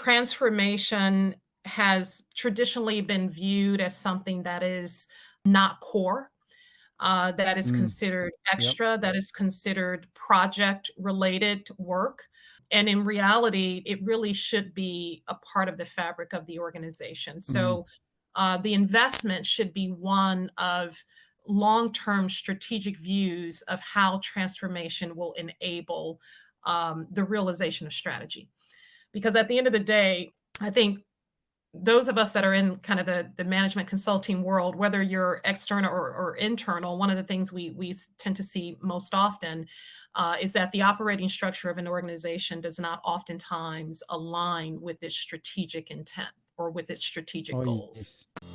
transformation has traditionally been viewed as something that is not core, that is considered Yep. extra, that is considered project-related work. And in reality, it really should be a part of the fabric of the organization. So the investment should be one of long-term strategic views of how transformation will enable the realization of strategy. Because at the end of the day, I think those of us that are in kind of the management consulting world, whether you're external or internal, one of the things we tend to see most often is that the operating structure of an organization does not oftentimes align with its strategic intent or with its strategic goals. Yes.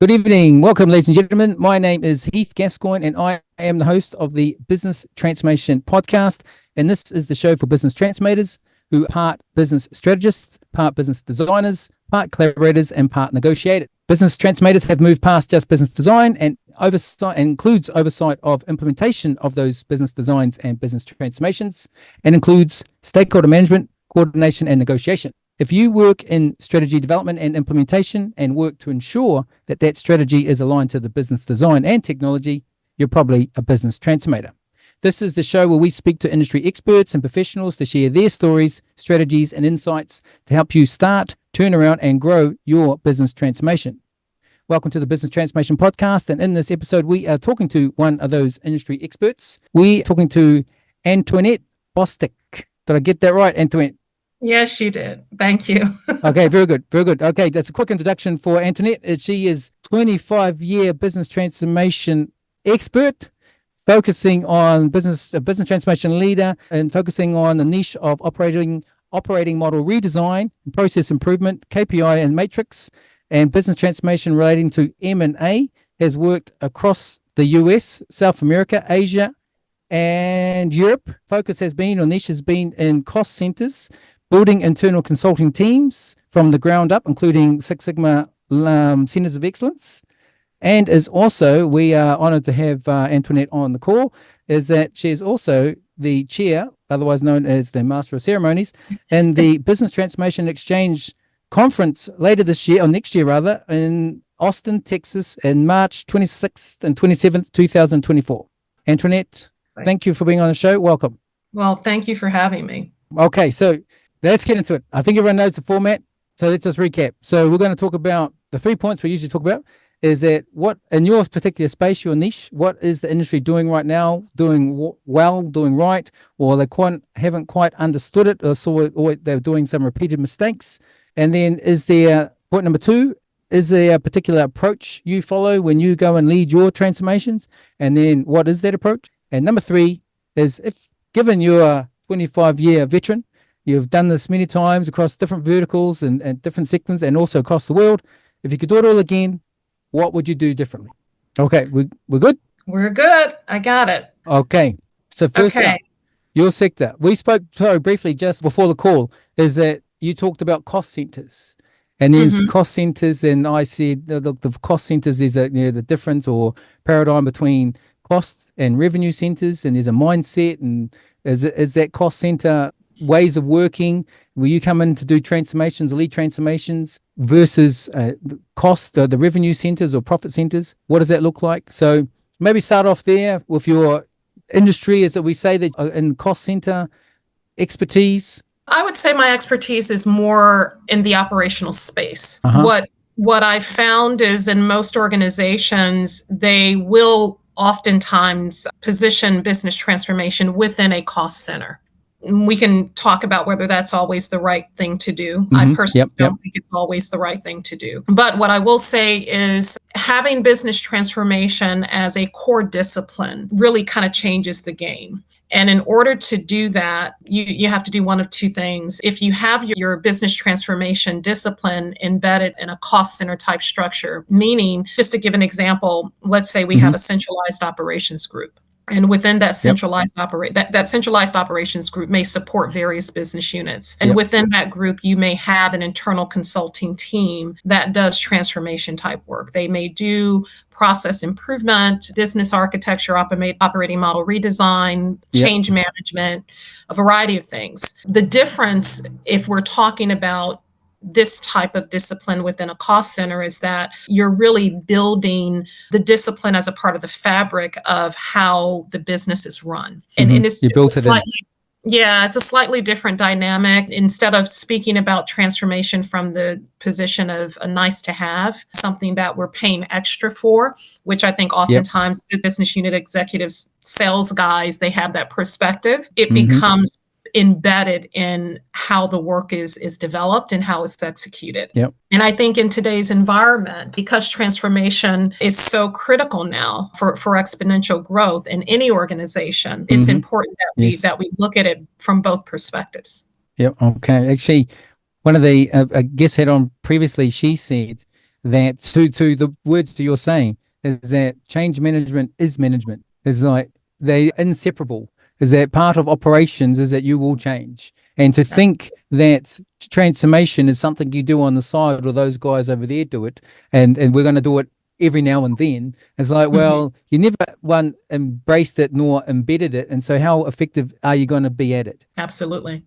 Good evening. Welcome, ladies and gentlemen. My name is Heath Gascoigne, and I am the host of the Business Transformation podcast. And this is the show for business transformators who are part business strategists, part business designers, part collaborators, and part negotiators. Business transformators have moved past just business design and oversight, and includes oversight of implementation of those business designs and business transformations, and includes stakeholder management, coordination, and negotiation. If you work in strategy development and implementation and work to ensure that that strategy is aligned to the business design and technology, you're probably a business transformator. This is the show where we speak to industry experts and professionals to share their stories, strategies, and insights to help you start, turn around, and grow your business transformation. Welcome to the Business Transformation podcast. And in this episode, we are talking to one of those industry experts. We're talking to Antoinette Bostic. Did I get that right, Antoinette? Yes, you did. Thank you. Okay, very good. Very good. Okay, that's a quick introduction for Antoinette. She is 25-year business transformation expert, focusing on business transformation leader, and focusing on the niche of operating model redesign, process improvement, KPI and matrix, and business transformation relating to M&A. Has worked across the US, South America, Asia, and Europe. Focus has been in cost centers, building internal consulting teams from the ground up, including Six Sigma centers of excellence. And is also, we are honored to have Antoinette on the call, is that she is also the chair, otherwise known as the Master of Ceremonies, in the Business Transformation Exchange Conference later this year, or next year rather, in Austin, Texas, in March 26th and 27th, 2024. Antoinette, thank you for being on the show. Welcome. Well, thank you for having me. Okay, so let's get into it. I think everyone knows the format, so let's just recap. So we're going to talk about the 3 points we usually talk about. Is that what, in your particular space, your niche, what is the industry doing right now, doing well, doing right, or they haven't quite understood it, or they're doing some repeated mistakes? And then is there, point number 2, is there a particular approach you follow when you go and lead your transformations? And then what is that approach? And number 3 is, if given you're a 25-year veteran, you've done this many times across different verticals and different sectors and also across the world, if you could do it all again, what would you do differently? Okay, we're good? We're good. I got it. Okay. So first up, your sector. We spoke briefly just before the call, is that you talked about cost centers. And there's cost centers, and I said the cost centers is the difference or paradigm between cost and revenue centers, and there's a mindset, and is that cost center ways of working where you come in to do transformations, lead transformations, versus the revenue centers or profit centers. What does that look like? So maybe start off there with your industry, is that we say that in cost center expertise. I would say my expertise is more in the operational space. What I found is in most organizations, they will oftentimes position business transformation within a cost center. We can talk about whether that's always the right thing to do. I personally don't think it's always the right thing to do. But what I will say is having business transformation as a core discipline really kind of changes the game. And in order to do that, you have to do one of two things. If you have your business transformation discipline embedded in a cost center type structure, meaning, just to give an example, let's say we have a centralized operations group. And within that Yep. that centralized operations group may support various business units. And Yep. within that group, you may have an internal consulting team that does transformation type work. They may do process improvement, business architecture, operating model redesign, Yep. change management, a variety of things. The difference, if we're talking about this type of discipline within a cost center, is that you're really building the discipline as a part of the fabric of how the business is run. And it's You built it in. yeah, it's a slightly different dynamic. Instead of speaking about transformation from the position of a nice to have, something that we're paying extra for, which I think oftentimes business unit executives, sales guys, they have that perspective. It becomes embedded in how the work is developed and how it's executed. Yep. And I think in today's environment, because transformation is so critical now for exponential growth in any organization, it's important that we look at it from both perspectives. Yep. Okay. Actually, one of the guests had on previously, she said that to the words that you're saying is that change management is management. It's like they're inseparable. Is that part of operations is that you will change. And to think that transformation is something you do on the side or those guys over there do it, and we're going to do it every now and then, it's like, well, you never embraced it nor embedded it. And so how effective are you going to be at it? Absolutely.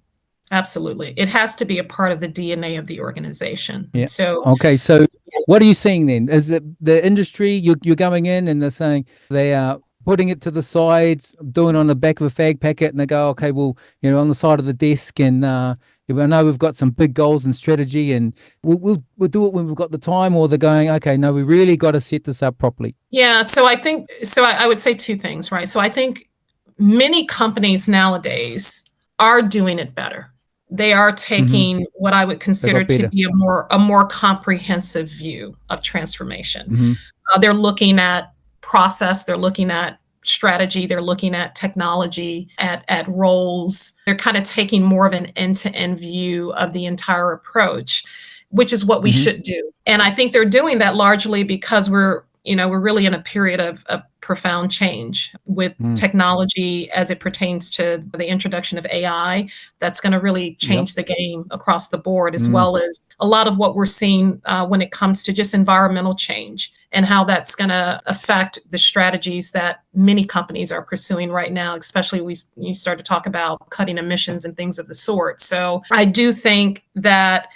Absolutely. It has to be a part of the DNA of the organization. Yeah. So, okay. So what are you seeing then? Is it the industry you're going in and they're saying they are putting it to the side, doing it on the back of a fag packet, and they go, okay, well, on the side of the desk, and I know we've got some big goals and strategy, and we'll do it when we've got the time. Or they're going, okay, no, we really got to set this up properly. Yeah. So I would say two things, right? So I think many companies nowadays are doing it better. They are taking what I would consider to be a more comprehensive view of transformation. They're looking at process, they're looking at strategy, they're looking at technology, at roles. They're kind of taking more of an end-to-end view of the entire approach, which is what we should do. And I think they're doing that largely because we're really in a period of profound change with technology as it pertains to the introduction of AI. That's going to really change the game across the board, as well as a lot of what we're seeing when it comes to just environmental change and how that's going to affect the strategies that many companies are pursuing right now, especially you start to talk about cutting emissions and things of the sort. So I do think that,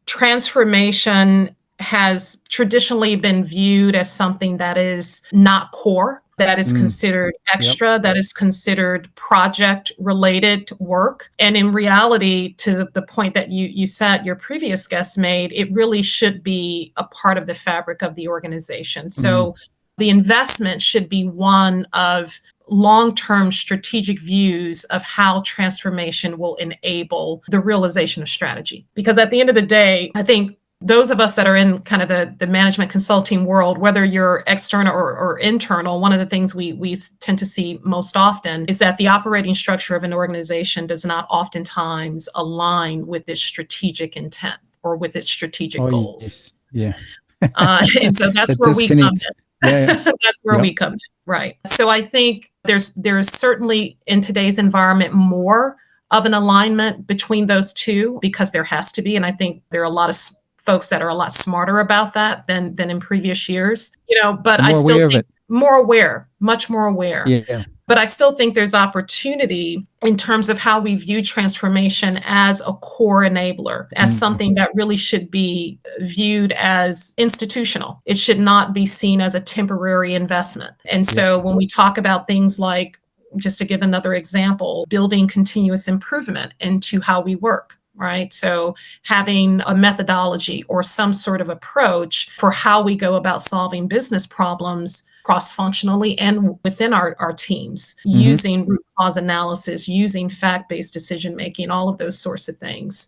transformation has traditionally been viewed as something that is not core, that is considered extra, that is considered project-related work. And in reality, to the point that you said your previous guest made, it really should be a part of the fabric of the organization. So the investment should be one of long-term strategic views of how transformation will enable the realization of strategy. Because at the end of the day, I think those of us that are in kind of the management consulting world, whether you're external or internal, one of the things we tend to see most often is that the operating structure of an organization does not oftentimes align with its strategic intent or with its strategic goals. Yes. And so that's where we come in. That's where we come in. Right. So I think there's certainly in today's environment more of an alignment between those two, because there has to be. And I think there are a lot of folks that are a lot smarter about that than in previous years, but I still think more aware, much more aware. Yeah. But I still think there's opportunity in terms of how we view transformation as a core enabler, as something that really should be viewed as institutional. It should not be seen as a temporary investment. And so when we talk about things like, just to give another example, building continuous improvement into how we work. Right. So having a methodology or some sort of approach for how we go about solving business problems cross-functionally and within our teams, using root cause analysis, using fact-based decision-making, all of those sorts of things,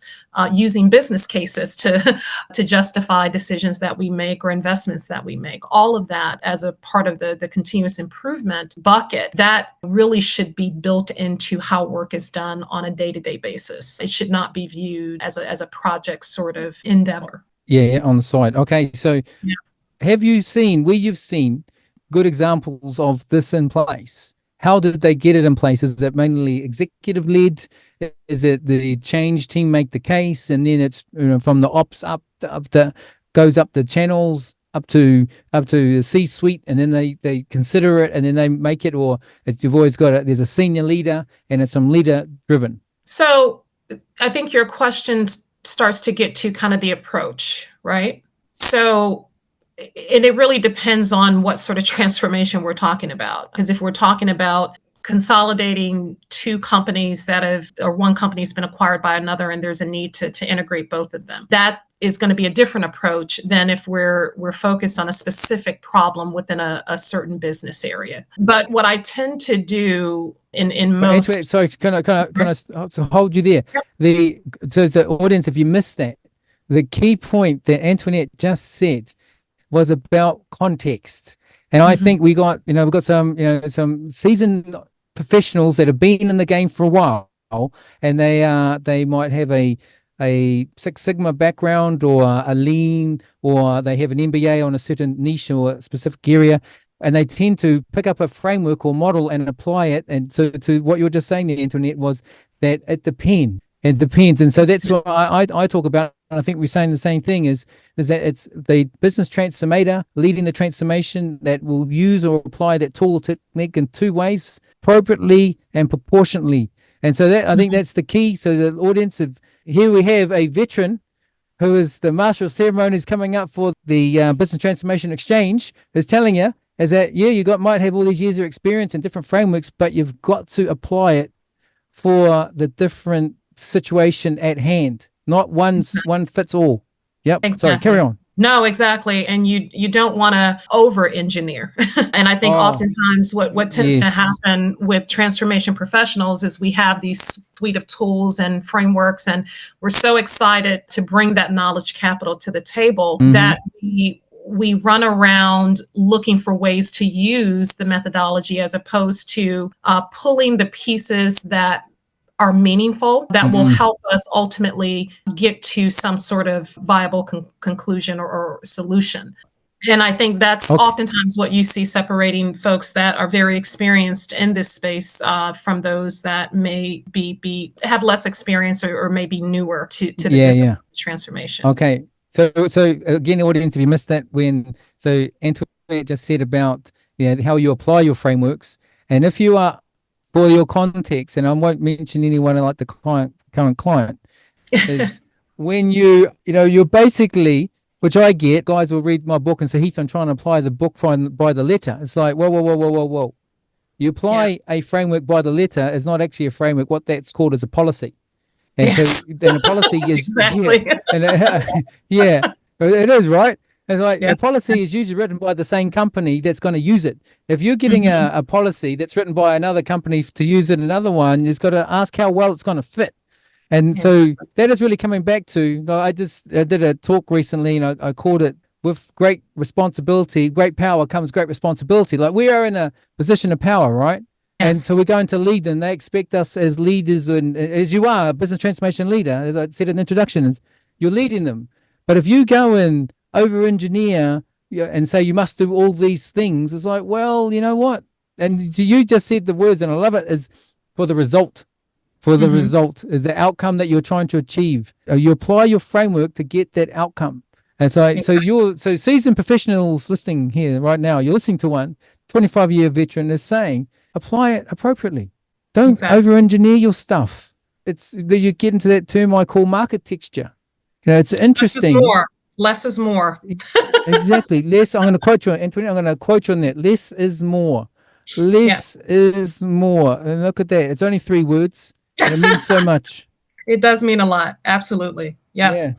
using business cases to justify decisions that we make or investments that we make. All of that as a part of the continuous improvement bucket, that really should be built into how work is done on a day-to-day basis. It should not be viewed as a project sort of endeavor. Yeah, on the side. Okay, so have you seen, where you've seen good examples of this in place? How did they get it in place? Is it mainly executive led? Is it the change team make the case, and then it's from the ops goes up the channels up to the C-suite, and then they consider it, and then they make it, or you've always got it. There's a senior leader, and it's some leader driven. So I think your question starts to get to kind of the approach, right? So, and it really depends on what sort of transformation we're talking about. Because if we're talking about consolidating two companies or one company's been acquired by another, and there's a need to integrate both of them, that is going to be a different approach than if we're focused on a specific problem within a certain business area. But what I tend to do in most... Antoinette, sorry, can I hold you there? So the audience, if you missed that, the key point that Antoinette just said was about context. And I think we've got some seasoned professionals that have been in the game for a while, and they might have a Six Sigma background, or a lean, or they have an MBA on a certain niche or a specific area, and they tend to pick up a framework or model and apply it. And so to what you were just saying there, Antoinette, was that it depends. It depends. And so that's what I talk about. And I think we're saying the same thing, is that it's the business transformator leading the transformation that will use or apply that tool or technique in two ways, appropriately and proportionately. And so that, I think that's the key. So the audience here we have a veteran who is the master of ceremonies coming up for the Business Transformation Exchange, who's telling you is that, you might have all these years of experience in different frameworks, but you've got to apply it for the different situation at hand. Not one fits all. Yep. Exactly. Sorry, carry on. No, exactly. And you don't want to over engineer. And I think oftentimes what tends to happen with transformation professionals is we have these suite of tools and frameworks, and we're so excited to bring that knowledge capital to the table that we run around looking for ways to use the methodology, as opposed to pulling the pieces that are meaningful, that will help us ultimately get to some sort of viable conclusion or solution. And I think that's oftentimes what you see separating folks that are very experienced in this space from those that may have less experience or may be newer to the discipline of transformation. Okay. So again, audience, if you missed that, so Antoinette just said about how you apply your frameworks, and if you are, for your context, and I won't mention anyone like the current client, is when you're basically, which I get, guys will read my book and say, Heath, I'm trying to apply the book by the letter. It's like, whoa. You apply a framework by the letter is not actually a framework. What that's called is a policy. And so then a policy is exactly. It is, right? It's like the policy is usually written by the same company that's going to use it. If you're getting a policy that's written by another company to use in another one, you've got to ask how well it's going to fit. And so that is really coming back to, I did a talk recently, and I called it, with great responsibility, great power comes great responsibility. Like, we are in a position of power, right? And so we're going to lead them. They expect us as leaders, and as you are a business transformation leader, as I said in the introduction, you're leading them. But if you go and over-engineer and say you must do all these things, it's like, well, you know what? And you just said the words, and I love it, is for the result. For the result is the outcome that you're trying to achieve. You apply your framework to get that outcome. And so seasoned professionals listening here right now, you're listening to one 25-year veteran is saying, apply it appropriately. Don't over-engineer your stuff. You get into that term I call market texture. It's interesting. Less is more. Exactly. Less. I'm going to quote you, Antoinette. I'm going to quote you on that. Less is more. Less is more. And look at that. It's only 3 words. And it means so much. It does mean a lot. Absolutely. Yeah.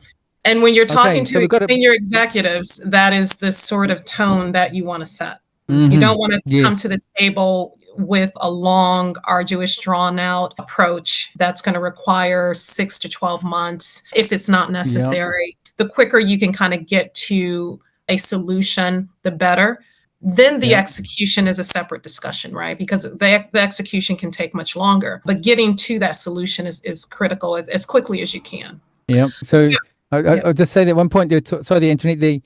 And when you're talking to senior executives, that is the sort of tone that you want to set. You don't want to come to the table with a long, arduous, drawn out approach that's going to require 6 to 12 months if it's not necessary. The quicker you can kind of get to a solution, the better. Then the execution is a separate discussion, right? Because the execution can take much longer, but getting to that solution is critical as quickly as you can. Yeah. So I'll just say that one point, sorry, Antoinette,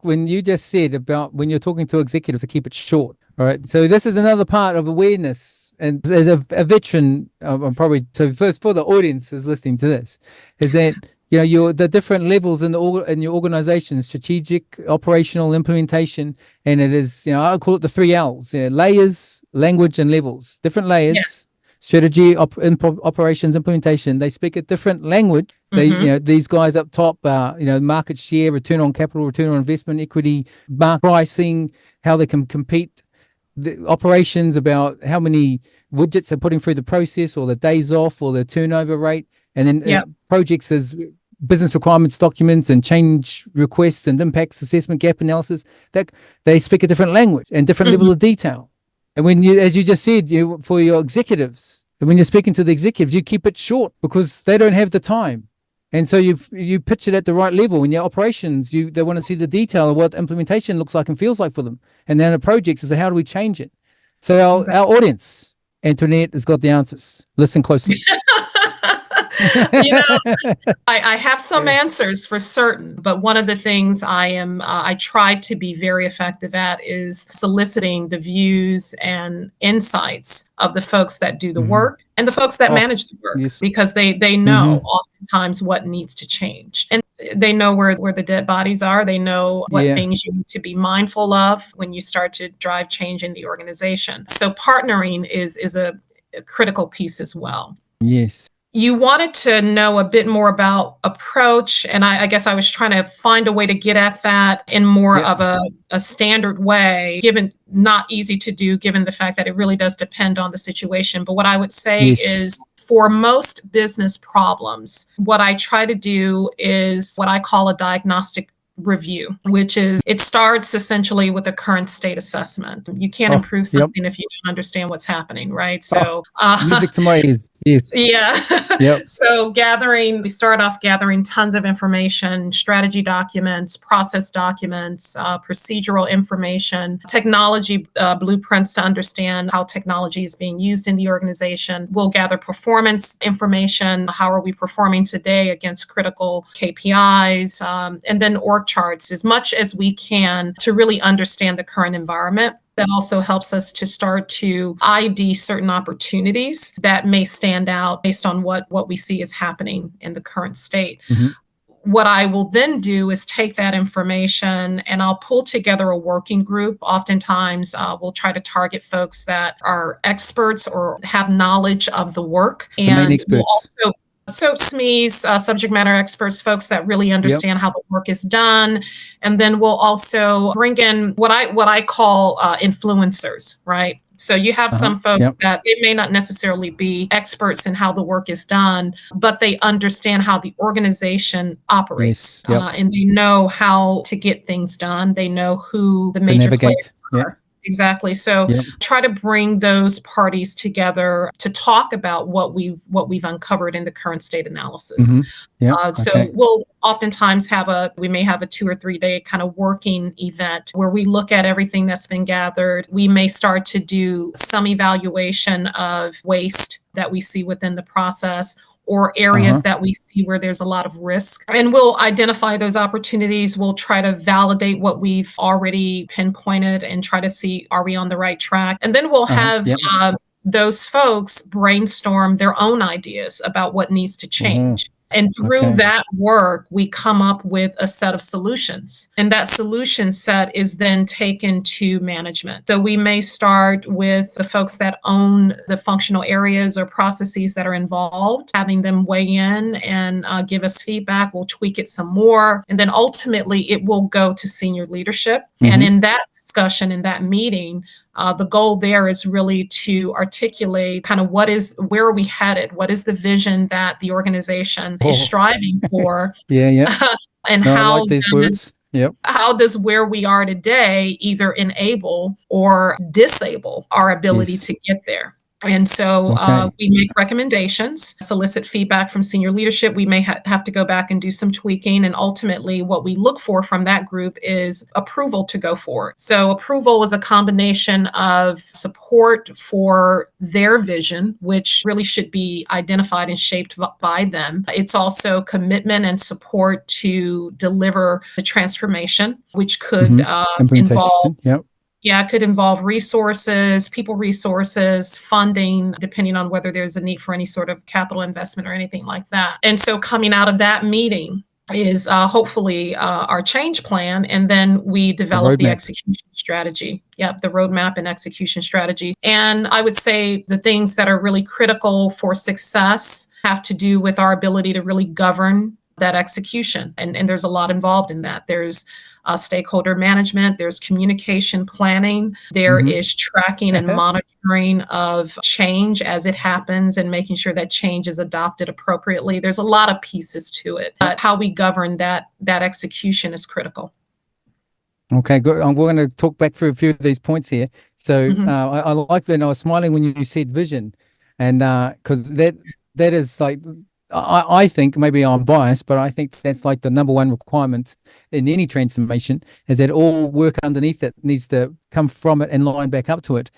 when you just said about when you're talking to executives to keep it short. All right. So this is another part of awareness. And as a veteran, I'm probably, so first for the audience who's listening to this, is that, the different levels in your organization, strategic, operational, implementation, and it is, I call it the 3 L's, layers, language, and levels. Different layers, strategy, operations, implementation. They speak a different language. They, these guys up top, market share, return on capital, return on investment, equity, pricing, how they can compete. The operations about how many widgets they're putting through the process, or the days off, or the turnover rate, and then projects as business requirements documents and change requests and impacts assessment, gap analysis. That they speak a different language and different level of detail. And when you, as you just said, for your executives, and when you're speaking to the executives, you keep it short because they don't have the time. And so you pitch it at the right level. In your operations, they want to see the detail of what implementation looks like and feels like for them. And then the projects is how do we change it? So our audience, Antoinette, has got the answers. Listen closely. I have some answers for certain, but one of the things I try to be very effective at is soliciting the views and insights of the folks that do the work and the folks that manage the work, because they know oftentimes what needs to change. And they know where the dead bodies are. They know what things you need to be mindful of when you start to drive change in the organization. So partnering is a critical piece as well. Yes. You wanted to know a bit more about approach, and I guess I was trying to find a way to get at that in more of a standard way, given not easy to do, given the fact that it really does depend on the situation. But what I would say is, for most business problems, what I try to do is what I call a diagnostic review, which is it starts essentially with a current state assessment. You can't improve something if you don't understand what's happening, right? So music to my ears. Yes. So we start off gathering tons of information, strategy documents, process documents, procedural information, technology blueprints to understand how technology is being used in the organization. We'll gather performance information. How are we performing today against critical KPIs? And then org charts, as much as we can, to really understand the current environment. That also helps us to start to ID certain opportunities that may stand out based on what we see is happening in the current state. What I will then do is take that information and I'll pull together a working group. Oftentimes, we'll try to target folks that are experts or have knowledge of the work. And we'll also SMEs, subject matter experts, folks that really understand how the work is done. And then we'll also bring in what I call influencers, right? So you have some folks that they may not necessarily be experts in how the work is done, but they understand how the organization operates, and they know how to get things done. They know who the major players are. Exactly. So try to bring those parties together to talk about what we've uncovered in the current state analysis. So we'll oftentimes we may have a 2 or 3 day kind of working event where we look at everything that's been gathered. We may start to do some evaluation of waste that we see within the process, or areas that we see where there's a lot of risk. And we'll identify those opportunities. We'll try to validate what we've already pinpointed and try to see, are we on the right track? And then we'll have those folks brainstorm their own ideas about what needs to change. And through that work, we come up with a set of solutions. And that solution set is then taken to management. So we may start with the folks that own the functional areas or processes that are involved, having them weigh in and give us feedback. We'll tweak it some more. And then ultimately, it will go to senior leadership. And in that discussion, in that meeting, the goal there is really to articulate kind of where are we headed? What is the vision that the organization is striving for? And how does where we are today either enable or disable our ability to get there? And so Okay. we make recommendations, solicit feedback from senior leadership. We may have to go back and do some tweaking. And ultimately, what we look for from that group is approval to go forward. So approval is a combination of support for their vision, which really should be identified and shaped by them. It's also commitment and support to deliver the transformation, which could involve Implementation. Yep. yeah, it could involve resources, people resources, funding, depending on whether there's a need for any sort of capital investment or anything like that. And so coming out of that meeting is hopefully our change plan, and then we develop the execution strategy. Yep, the roadmap and execution strategy. And I would say the things that are really critical for success have to do with our ability to really govern that execution. And there's a lot involved in that. There's stakeholder management, there's communication planning, there is tracking and monitoring of change as it happens and making sure that change is adopted appropriately. There's a lot of pieces to it, but how we govern that execution is critical. Okay, good. We're going to talk back through a few of these points here. So I like that. And I was smiling when you said vision, and because that is like, I think, maybe I'm biased, but I think that's like the number one requirement in any transformation, is that all work underneath it needs to come from it and line back up to it.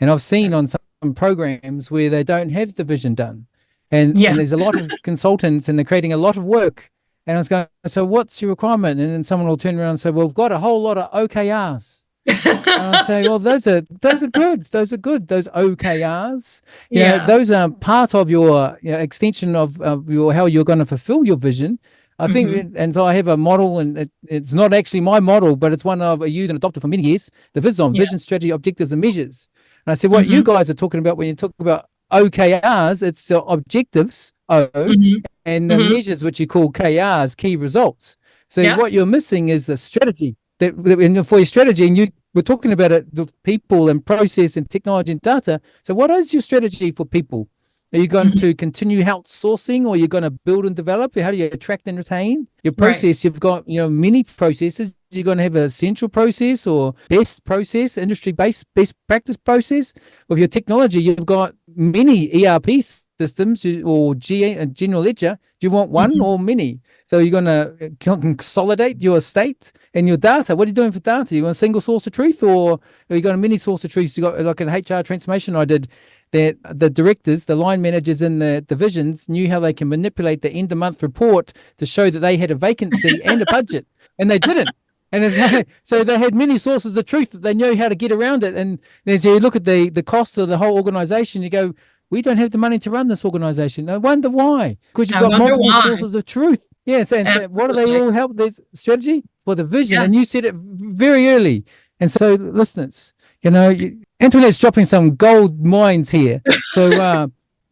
And I've seen on some programs where they don't have the vision done, and there's a lot of consultants and they're creating a lot of work. And I was going, so what's your requirement? And then someone will turn around and say, well, we've got a whole lot of OKRs. And I say, well, those are good. Those are good. Those OKRs, you know, those are part of your extension of your how you're going to fulfill your vision. I think, and so I have a model, and it's not actually my model, but it's one I've used and adopted for many years. The vision, strategy, objectives, and measures. And I said, what you guys are talking about when you talk about OKRs, it's the objectives and the measures, which you call KRs, key results. So what you're missing is the strategy. That for your strategy, and we're talking about it, the people and process and technology and data. So what is your strategy for people? Are you going to continue outsourcing, or are you going to build and develop? How do you attract and retain? Your process, you've got many processes. You're going to have a central process or best process, industry-based best practice process. With your technology, you've got many ERP systems or general ledger. Do you want one or many? So you're going to consolidate your estate and your data. What are you doing for data? You want a single source of truth, or are you got a many source of truth? You got like an HR transformation I did, that the directors, the line managers in the divisions knew how they can manipulate the end of month report to show that they had a vacancy and a budget, and they didn't. And so they had many sources of truth that they knew how to get around it. And as you look at the costs of the whole organization, you go, we don't have the money to run this organization. I wonder why. Because you've got multiple sources of truth. Yes, and so what do they all help? There's strategy for the vision, and you said it very early. And so, listeners, Antoinette's dropping some gold mines here. So,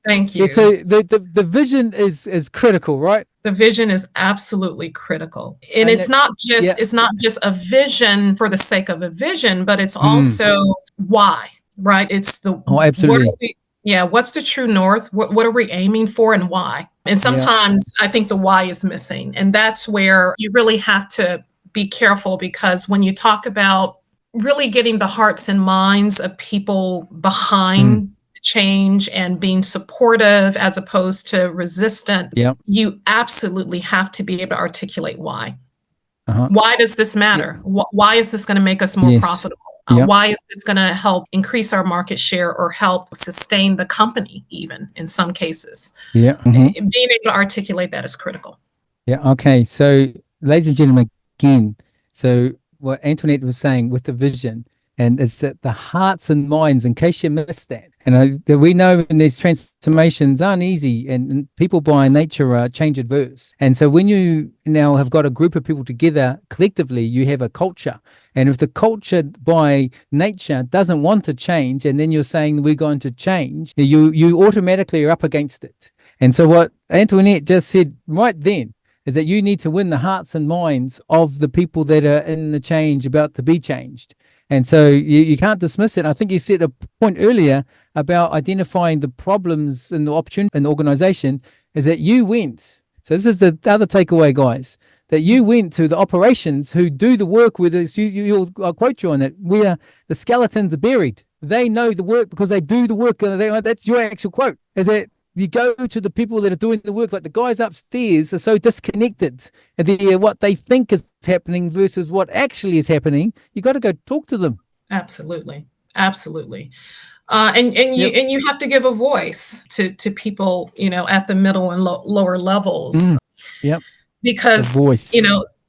thank you. So the vision is critical, right? The vision is absolutely critical, and it's not just a vision for the sake of a vision, but it's also why, right? It's the absolutely. What's the true north? What are we aiming for, and why? And sometimes I think the why is missing. And that's where you really have to be careful, because when you talk about really getting the hearts and minds of people behind change and being supportive as opposed to resistant, you absolutely have to be able to articulate why. Why does this matter? Why is this going to make us more profitable? Why is this going to help increase our market share or help sustain the company, even in some cases? Being able to articulate that is critical. Okay. So, ladies and gentlemen, again, so what Antoinette was saying with the vision, and it's that the hearts and minds, in case you missed that. And we know in these transformations aren't easy, and people by nature are change adverse. And so when you now have got a group of people together collectively, you have a culture. And if the culture by nature doesn't want to change, and then you're saying we're going to change, you automatically are up against it. And so what Antoinette just said right then is that you need to win the hearts and minds of the people that are in the change, about to be changed. And so you can't dismiss it. I think you said a point earlier about identifying the problems and the opportunity in the organization, is that you went. So this is the other takeaway, guys, that you went to the operations who do the work with us. I'll quote you on that, where the skeletons are buried. they know the work because they do the work. And that's your actual quote, is that you go to the people that are doing the work, like the guys upstairs are so disconnected, and what they think is happening versus what actually is happening. You got to go talk to them. Absolutely. Absolutely. And you have to give a voice to people, at the middle and lower levels. Yep. Because, voice.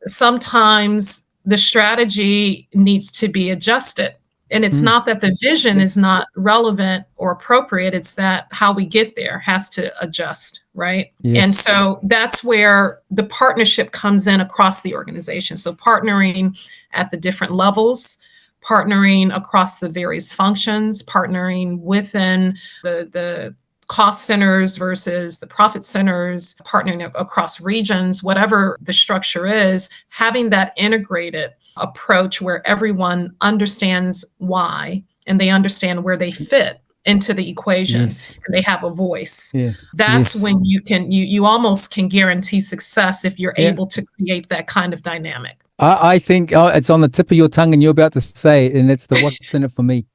Sometimes the strategy needs to be adjusted. And it's not that the vision is not relevant or appropriate. It's that how we get there has to adjust, right? Yes. And so that's where the partnership comes in across the organization. So partnering at the different levels, partnering across the various functions, partnering within the cost centers versus the profit centers, partnering across regions, whatever the structure is, having that integrated approach where everyone understands why and they understand where they fit into the equation, Yes. and they have a voice. Yeah. That's Yes. when you almost can guarantee success if you're able to create that kind of dynamic. I think it's on the tip of your tongue and you're about to say it, and it's the what's in it for me.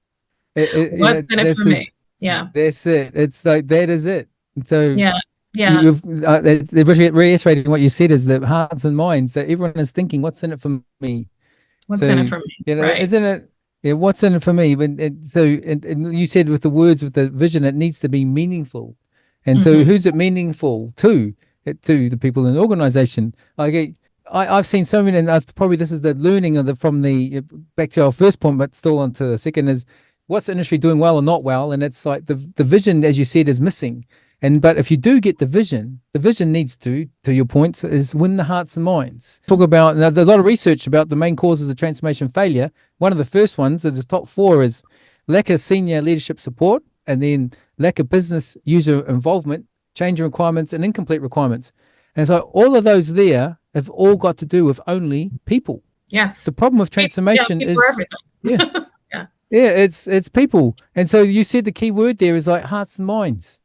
What's in it for me? Yeah. That's it. It's like, that is it. So Yeah. Reiterating what you said is the hearts and minds. So everyone is thinking, what's in it for me? What's in it for me? Right. Isn't it? Yeah, what's in it for me? And you said with the words, with the vision, it needs to be meaningful. And so who's it meaningful to? To the people in the organization. I've seen so many, and probably this is the learning of from the back to our first point, but still on to the second, is what's the industry doing well or not well? And it's like the vision, as you said, is missing. But if you do get the vision needs to your point, is win the hearts and minds. Talk about, now, there's a lot of research about the main causes of transformation failure. One of the first ones, the top 4, is lack of senior leadership support, and then lack of business user involvement, change requirements, and incomplete requirements. And so all of those there have all got to do with only people. Yes. The problem with transformation is everything. It's people. And so you said the key word there is like hearts and minds.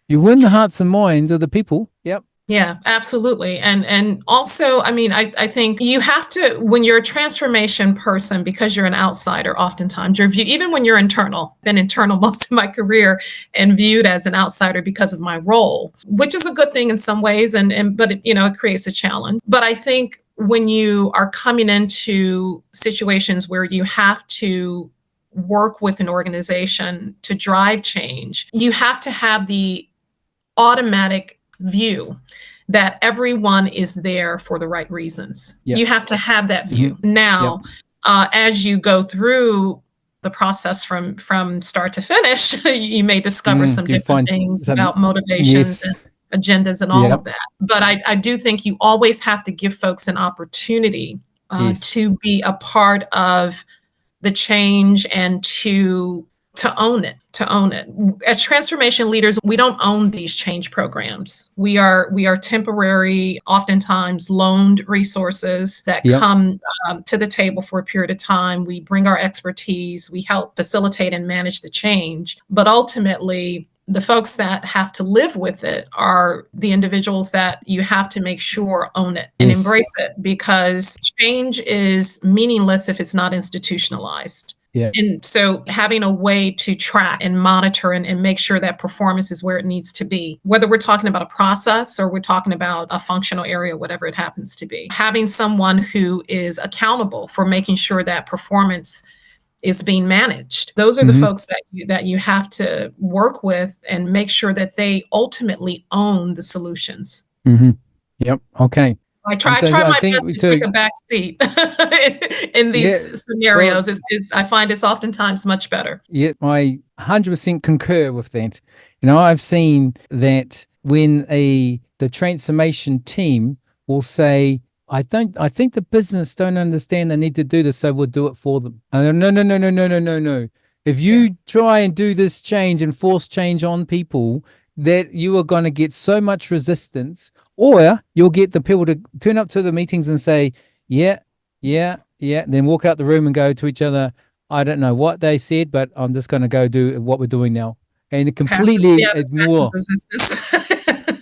You win the hearts and minds of the people. Yep. Yeah, absolutely. And also, I think you have to, when you're a transformation person, because you're an outsider, oftentimes you're viewed, even when you're internal, been internal most of my career and viewed as an outsider because of my role, which is a good thing in some ways. But it creates a challenge. But I think when you are coming into situations where you have to work with an organization to drive change, you have to have the automatic view that everyone is there for the right reasons. Yep. You have to have that view. Now, as you go through the process from start to finish, you may discover some different things about motivations and agendas and all of that. But I do think you always have to give folks an opportunity to be a part of the change and to own it. As transformation leaders, we don't own these change programs. We are temporary, oftentimes loaned resources that come to the table for a period of time. We bring our expertise, we help facilitate and manage the change. But ultimately, the folks that have to live with it are the individuals that you have to make sure own it and embrace it, because change is meaningless if it's not institutionalized. Yeah. And so having a way to track and monitor and make sure that performance is where it needs to be, whether we're talking about a process or we're talking about a functional area, whatever it happens to be, having someone who is accountable for making sure that performance is being managed. Those are the folks that you have to work with and make sure that they ultimately own the solutions. Yep. Okay. I try my best to take a back seat in these scenarios. I find it's oftentimes much better. Yeah, I 100% concur with that. I've seen that when the transformation team will say, I think the business don't understand they need to do this, so we'll do it for them. No. If you try and do this change and force change on people, that you are going to get so much resistance, or you'll get the people to turn up to the meetings and say, yeah, then walk out the room and go to each other, I don't know what they said, but I'm just going to go do what we're doing now. And completely ignore.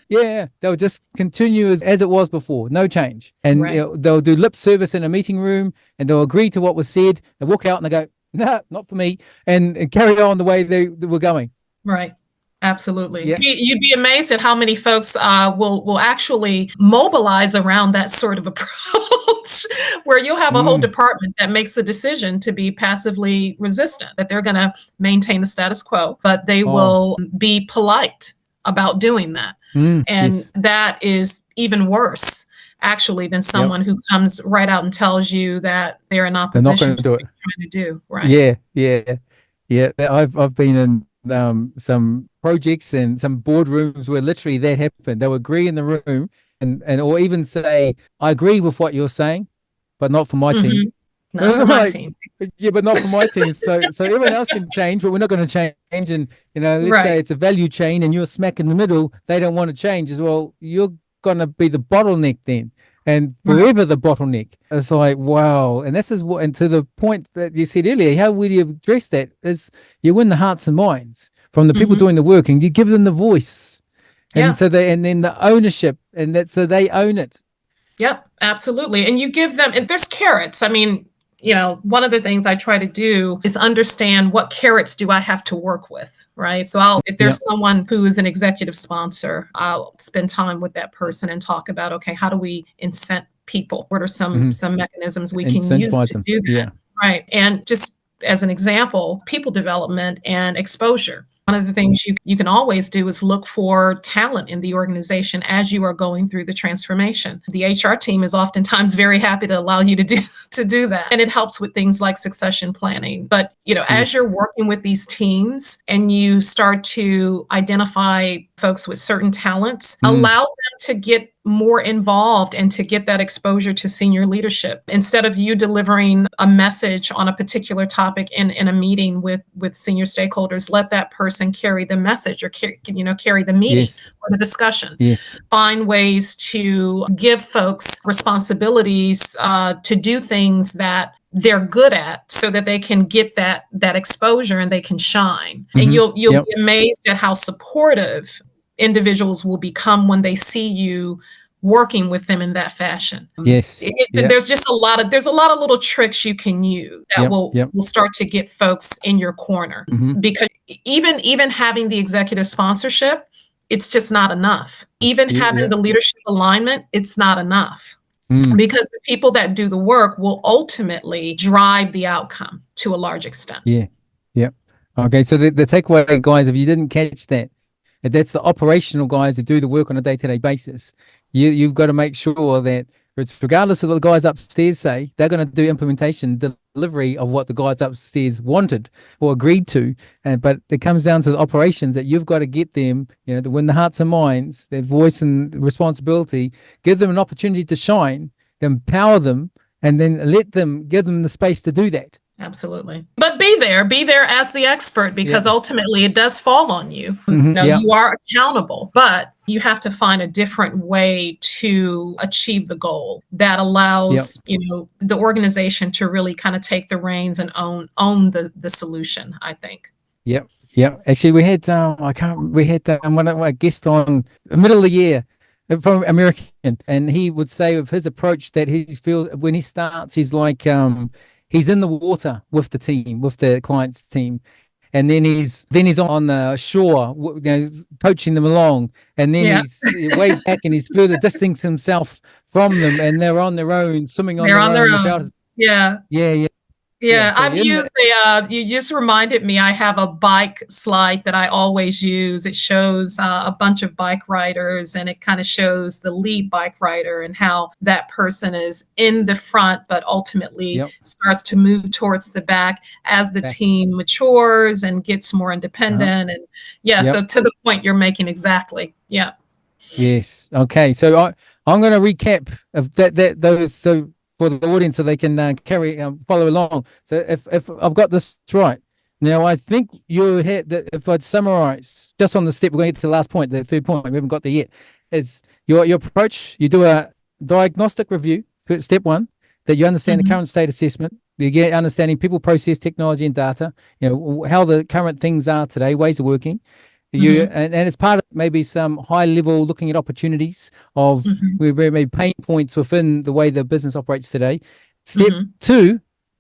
They'll just continue as it was before, no change. And they'll do lip service in a meeting room, and they'll agree to what was said, and walk out and they go, no, not for me, and carry on the way they were going. Right. Absolutely. Yeah. You'd be amazed at how many folks will actually mobilize around that sort of approach, where you'll have a whole department that makes the decision to be passively resistant, that they're going to maintain the status quo, but they will be polite about doing that. And Yes. that is even worse, actually, than someone who comes right out and tells you that they're in opposition to what you're trying to do. Right. Yeah. I've been in some projects and some boardrooms where literally that happened. They would agree in the room and or even say, I agree with what you're saying, but not for my team. Not for my team. Yeah, but not for my team. So everyone else can change, but we're not going to change. And let's say it's a value chain and you're smack in the middle, they don't want to change as well. You're gonna be the bottleneck then. And forever the bottleneck. It's like, wow. And this is what, and to the point that you said earlier, how would you address that is you win the hearts and minds from the people doing the work and you give them the voice. And so and then the ownership and that, so they own it. Yep, absolutely. And you give them, and there's carrots. I mean, one of the things I try to do is understand what carrots do I have to work with, right? So if there's someone who is an executive sponsor, I'll spend time with that person and talk about, okay, how do we incent people? What are some mechanisms we can use to do that? Yeah. Right. And just as an example, people development and exposure. One of the things you can always do is look for talent in the organization as you are going through the transformation. The HR team is oftentimes very happy to allow you to do that. And it helps with things like succession planning. But, as you're working with these teams and you start to identify folks with certain talents, allow them to get more involved and to get that exposure to senior leadership. Instead of you delivering a message on a particular topic in a meeting with senior stakeholders, let that person carry the message or carry the meeting or the discussion. Find ways to give folks responsibilities to do things that they're good at so that they can get that exposure and they can shine. And you'll be amazed at how supportive individuals will become when they see you working with them in that fashion. There's just a lot of little tricks you can use that will start to get folks in your corner, because even having the executive sponsorship, it's just not enough. Even having the leadership alignment, it's not enough. Because the people that do the work will ultimately drive the outcome to a large extent. Okay, so the takeaway, guys, if you didn't catch that, that's the operational guys that do the work on a day-to-day basis. You've got to make sure that regardless of what the guys upstairs say, they're going to do implementation, delivery of what the guys upstairs wanted or agreed to. But it comes down to the operations that you've got to get them, to win the hearts and minds, their voice and responsibility, give them an opportunity to shine, empower them, and then give them the space to do that. Absolutely. But be there as the expert, because ultimately it does fall on you. You are accountable, but you have to find a different way to achieve the goal that allows, the organization to really kind of take the reins and own the solution, I think. Yep. Actually, we had one of my guests on the middle of the year from American, and he would say of his approach that he feels when he starts, he's like, he's in the water with the team, with the client's team. And then he's on the shore, coaching them along. And then he's way back and he's further distancing himself from them. And they're on their own, swimming on their own. Yeah, so I've used you just reminded me, I have a bike slide that I always use. It shows a bunch of bike riders, and it kind of shows the lead bike rider and how that person is in the front, but ultimately starts to move towards the back as the team matures and gets more independent. And so to the point you're making, exactly. Yes. Okay. So I'm going to recap of those. So for the audience, so they can follow along. So if I've got this right, now I think you had that. If I'd summarize just on the step, we're going to get to the last point, the third point. We haven't got there yet. Is your approach? You do a diagnostic review. Step one, that you understand the current state assessment. You get understanding people, process, technology, and data. How the current things are today, ways of working. And it's part of maybe some high level looking at opportunities of where maybe pain points within the way the business operates today. Step two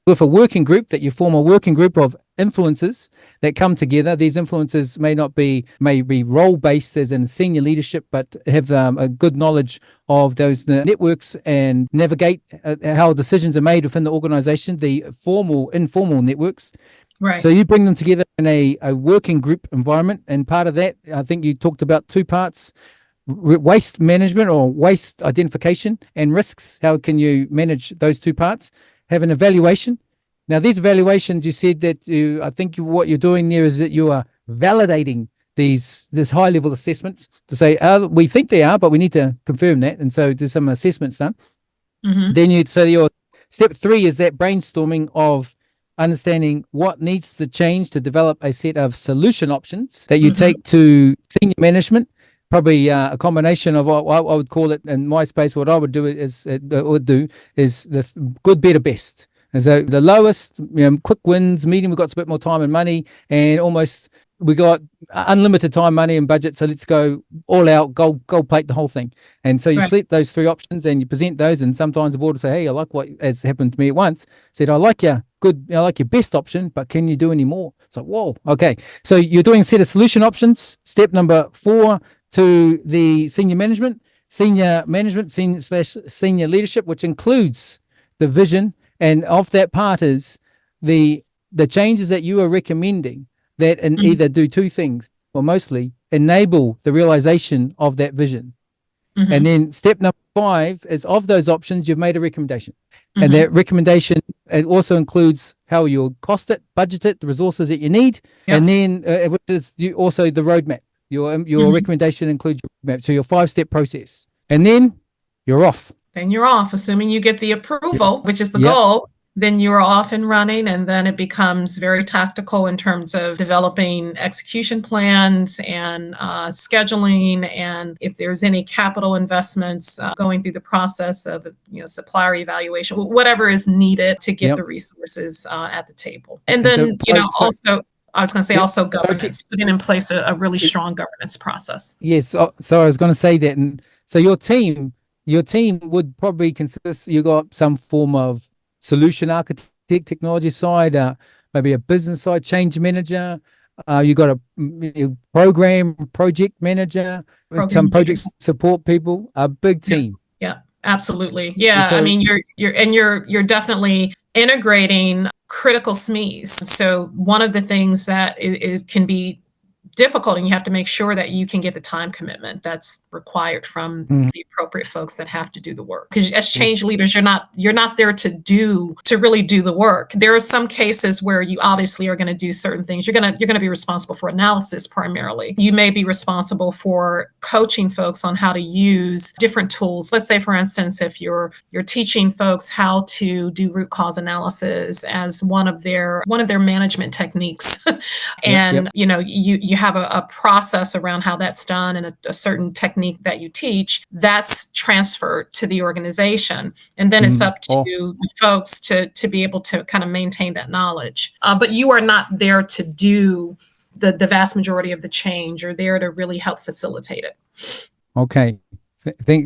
with a working group, that you form a working group of influencers that come together. These influencers may be role based as in senior leadership, but have a good knowledge of those networks and navigate how decisions are made within the organization, the informal networks. Right. So you bring them together in a working group environment, and part of that, I think you talked about two parts: waste management or waste identification and risks. How can you manage those two parts? Have an evaluation. Now, these evaluations, you said that what you're doing there is that you are validating this high level assessments to say, we think they are, but we need to confirm that. And so there's some assessments done. Mm-hmm. Then so your step 3 is that brainstorming of understanding what needs to change to develop a set of solution options that you take to senior management. Probably a combination of what I would call it in my space. What I would do is the good, better, best. And so the lowest, quick wins, medium, we've got a bit more time and money, and almost we got unlimited time, money, and budget. So let's go all out, gold plate the whole thing. And so you select those 3 options and you present those. And sometimes the board will say, "Hey, I like what has happened to me at once." Said, "I like your best option, but can you do any more?" It's like, whoa, okay. So you're doing a set of solution options. Step number 4 to the senior management senior leadership, which includes the vision. And of that part is the changes that you are recommending that either do 2 things, or mostly enable the realization of that vision. And then step number 5 is, of those options, you've made a recommendation. And that recommendation, it also includes how you'll cost it, budget it, the resources that you need. And then which is also the roadmap. Your recommendation includes your roadmap. So your 5-step process. And then you're off. Then you're off, assuming you get the approval, which is the goal. Then you're off and running, and then it becomes very tactical in terms of developing execution plans and scheduling, and if there's any capital investments, going through the process of supplier evaluation, whatever is needed to get the resources at the table. And then also, I was going to say also governance, putting in place a really strong governance process. Yes, so I was going to say that, and so your team would probably consist. You got some form of solution architect, technology side, maybe a business side, change manager. You got a project manager, some project support people. A big team. Yeah, absolutely. Yeah, I mean, you're definitely integrating critical SMEs. So one of the things that can be difficult, and you have to make sure that you can get the time commitment that's required from the appropriate folks that have to do the work. Because as change leaders, you're not there to really do the work. There are some cases where you obviously are going to do certain things. You're going to be responsible for analysis primarily. You may be responsible for coaching folks on how to use different tools. Let's say, for instance, if you're teaching folks how to do root cause analysis as one of their management techniques, and you have a process around how that's done, and a certain technique that you teach, that's transferred to the organization. And then it's up to the folks to be able to kind of maintain that knowledge. But you are not there to do the vast majority of the change. You're there to really help facilitate it. Okay.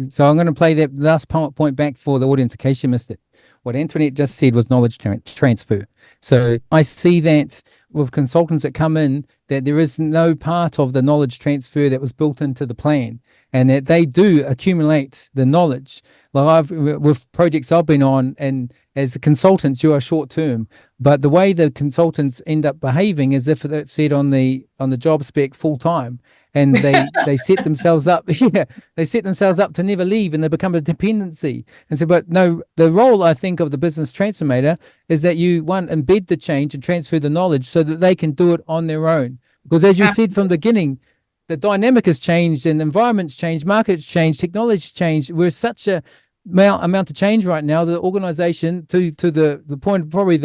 So I'm going to play that last point back for the audience in case you missed it. What Antoinette just said was knowledge transfer. So I see that with consultants that come in, that there is no part of the knowledge transfer that was built into the plan, and that they do accumulate the knowledge. Like with projects I've been on, and as consultants, you are short term, but the way the consultants end up behaving is if it's said on the job spec full time. And they set themselves up, they set themselves up to never leave, and they become a dependency. And so, but no, the role, I think, of the business transformator is that you, embed the change and transfer the knowledge so that they can do it on their own. Because as you said from the beginning, the dynamic has changed, and environments changed, markets changed, technology's changed. We're such a amount of change right now. The organization, to the point, probably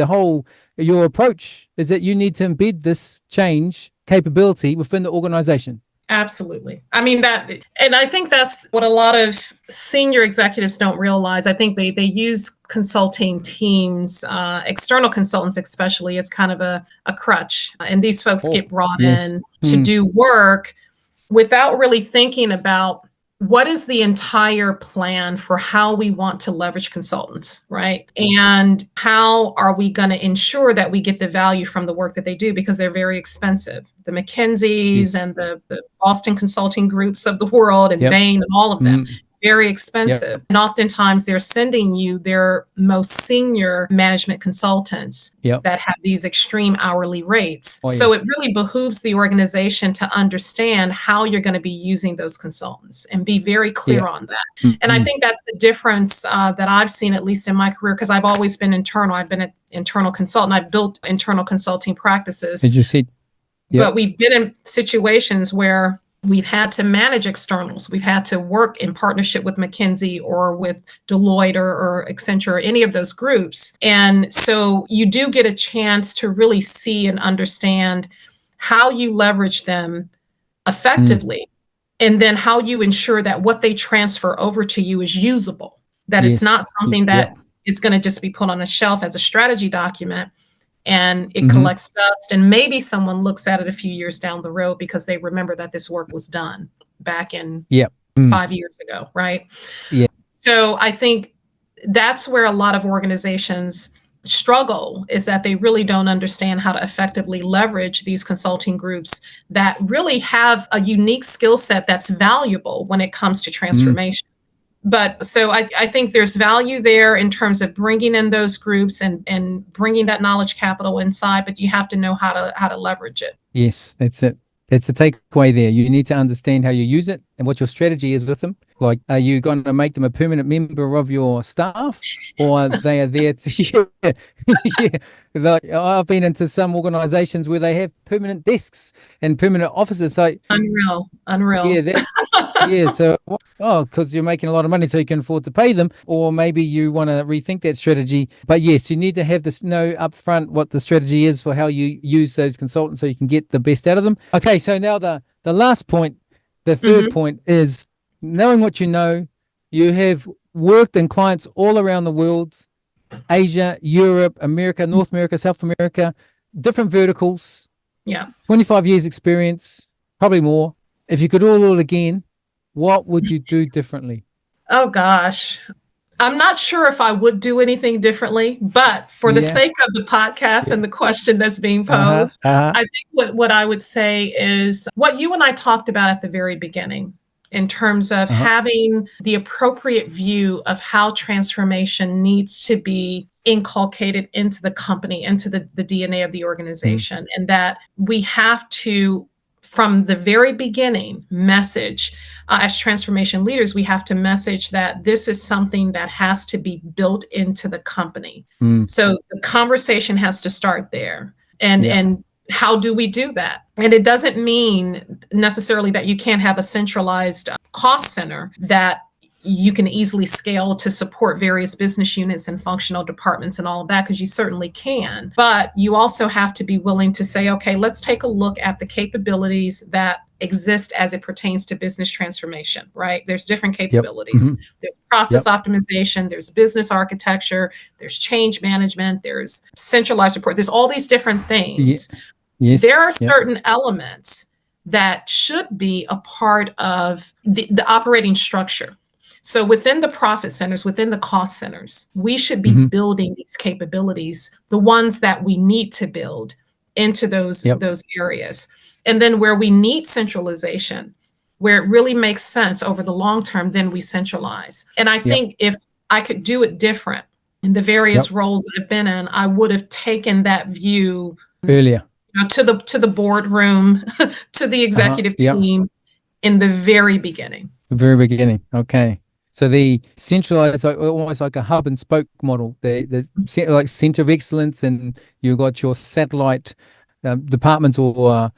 your approach is that you need to embed this change capability within the organization. Absolutely. I mean, and I think that's what a lot of senior executives don't realize. I think they use consulting teams, external consultants especially, as kind of a crutch. And these folks get brought in to do work without really thinking about what is the entire plan for how we want to leverage consultants, right? And how are we going to ensure that we get the value from the work that they do, because they're very expensive. The McKinseys and the Boston consulting groups of the world and Bain and all of them. Very expensive. And oftentimes they're sending you their most senior management consultants that have these extreme hourly rates. So it really behooves the organization to understand how you're going to be using those consultants and be very clear on that. And I think that's the difference that I've seen, at least in my career, because I've always been internal. I've been an internal consultant. I've built internal consulting practices. Did you see? But we've been in situations where we've had to manage externals. We've had to work in partnership with McKinsey or with Deloitte or Accenture or any of those groups. And so you do get a chance to really see and understand how you leverage them effectively, and then how you ensure that what they transfer over to you is usable, that it's not something that is going to just be put on a shelf as a strategy document and it collects dust, and maybe someone looks at it a few years down the road because they remember that this work was done back in 5 years ago, right? So I think that's where a lot of organizations struggle, is that they really don't understand how to effectively leverage these consulting groups that really have a unique skill set that's valuable when it comes to transformation. But so I think there's value there in terms of bringing in those groups and bringing that knowledge capital inside, but you have to know how to leverage it. Yes, that's it. That's the takeaway there. You need to understand how you use it and what your strategy is with them. Like, are you going to make them a permanent member of your staff, or they are there to, Like, I've been into some organizations where they have permanent desks and permanent offices. So Unreal. Yeah, so, because you're making a lot of money so you can afford to pay them, or maybe you want to rethink that strategy. But yes, you need to have this know upfront what the strategy is for how you use those consultants so you can get the best out of them. Okay, so now the last point, the third point, is knowing what you know. You have worked in clients all around the world, Asia, Europe, America, North America, South America, different verticals. 25 years experience, probably more. If you could do it again, what would you do differently? Oh, gosh. I'm not sure if I would do anything differently, but for the sake of the podcast and the question that's being posed, I think what I would say is what you and I talked about at the very beginning, in terms of having the appropriate view of how transformation needs to be inculcated into the company, into the DNA of the organization, and that we have to, from the very beginning, message as transformation leaders, we have to message that this is something that has to be built into the company. So the conversation has to start there. And how do we do that? And it doesn't mean necessarily that you can't have a centralized cost center that you can easily scale to support various business units and functional departments and all of that, because you certainly can. But you also have to be willing to say, okay, let's take a look at the capabilities that exist as it pertains to business transformation, right? There's different capabilities. There's process optimization, there's business architecture, there's change management, there's centralized report, there's all these different things. There are certain elements that should be a part of the operating structure. So within the profit centers, within the cost centers, we should be building these capabilities, the ones that we need to build into those areas. And then where we need centralization, where it really makes sense over the long term, then we centralize. And I think if I could do it different in the various roles that I've been in, I would have taken that view earlier, to the boardroom, to the executive team in the very beginning. The very beginning. Okay. So the centralized, almost like a hub and spoke model, the like center of excellence, and you've got your satellite departments, or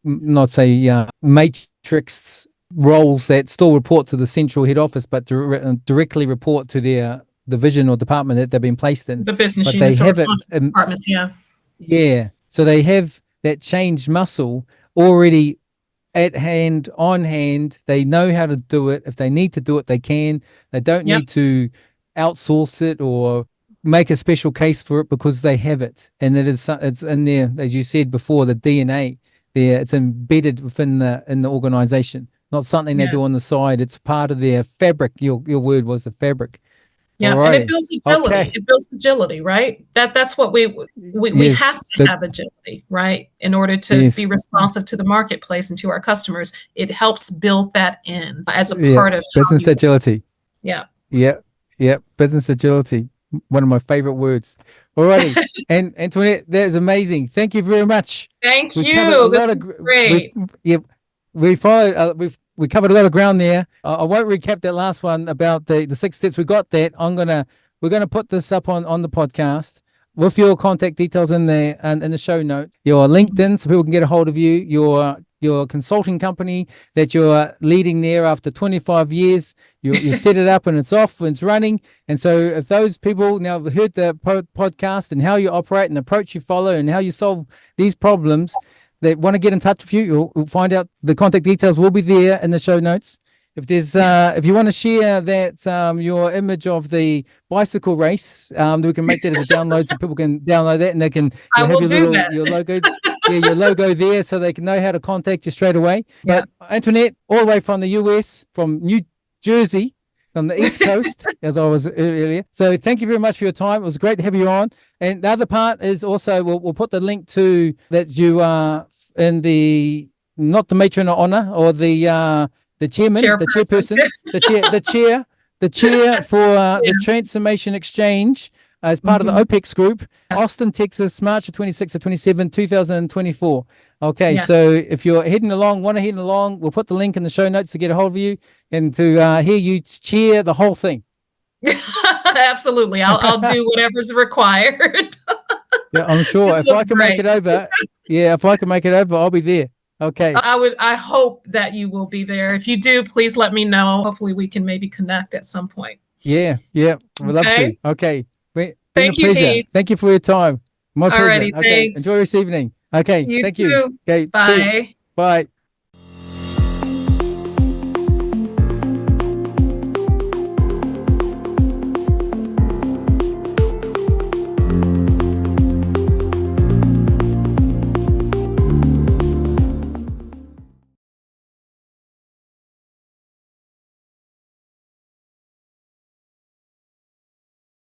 not say matrix roles that still report to the central head office, but directly report to their division or department that they've been placed in. The business but units they have or it, departments, So they have that change muscle already at hand, on hand. They know how to do it. If they need to do it, they can. They don't need to outsource it or make a special case for it, because they have it. And it's in there, as you said before, the DNA there. It's embedded in the organization. not something they Yeah. do on the side. It's part of their fabric. Your word was the fabric. Yeah, and it Alrighty. builds agility. Okay. It builds agility, right? That's what we have Yes. to have agility, right? In order to be Yes. responsive to the marketplace and to our customers, it helps build that in as a Yeah. part of Business agility. Yeah. Yeah. Yeah. Business agility. One of my favorite words. Alrighty. And Antoinette, that is amazing. Thank you very much. Thank We covered a you. This lot was of great. we followed we covered a lot of ground there. I won't recap that last one about the 6 steps. We got that. We're gonna put this up on the podcast with your contact details in there and in the show note. Your LinkedIn, so people can get a hold of you. Your consulting company that you're leading there after 25 years. You set it up and it's off and it's running. And so if those people now have heard the podcast and how you operate and approach you follow and how you solve these problems, that want to get in touch with you, you'll find out the contact details will be there in the show notes. If there's if you want to share that your image of the bicycle race, we can make that as a download so people can download that and they can I will your do little that. your logo. Yeah, your logo there so they can know how to contact you straight away. Yeah. But Antoinette, all the way from the US, from New Jersey, on the East Coast, as I was earlier. So thank you very much for your time. It was great to have you on. And the other part is also, we'll put the link to that you are in the, not the matron of honor or the chairman, the chairperson, the chair for the Transformation Exchange as part of the OPEX group, Austin, Texas, March 26 to 27, 2024. Okay, so if you're want to head along, we'll put the link in the show notes to get a hold of you and to hear you chair the whole thing. Absolutely. I'll do whatever's required. Yeah, I'm sure. If I can make it over, I'll be there. Okay. I hope that you will be there. If you do, please let me know. Hopefully we can maybe connect at some point. Yeah. We'd love to. Okay. Thank you, Heath. Thank you for your time. My pleasure. Alrighty, okay. thanks. Enjoy this evening. Okay. You Thank too. you. Okay. Bye. Bye.